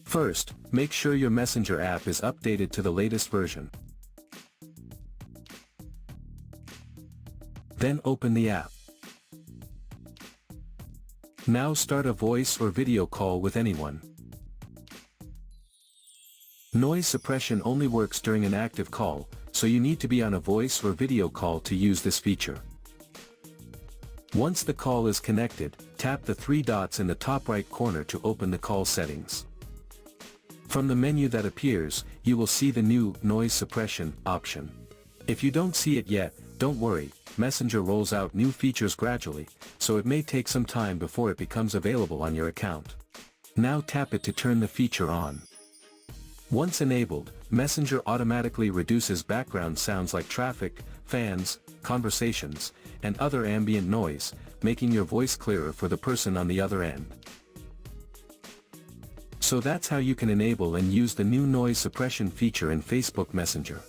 First, make sure your Messenger app is updated to the latest version. Then open the app. Now start a voice or video call with anyone. Noise suppression only works during an active call, so you need to be on a voice or video call to use this feature. Once the call is connected, tap the three dots in the top right corner to open the call settings. From the menu that appears, you will see the new Noise Suppression option. If you don't see it yet, don't worry, Messenger rolls out new features gradually, so it may take some time before it becomes available on your account. Now tap it to turn the feature on. Once enabled, Messenger automatically reduces background sounds like traffic, fans, conversations, and other ambient noise, making your voice clearer for the person on the other end. So that's how you can enable and use the new noise suppression feature in Facebook Messenger.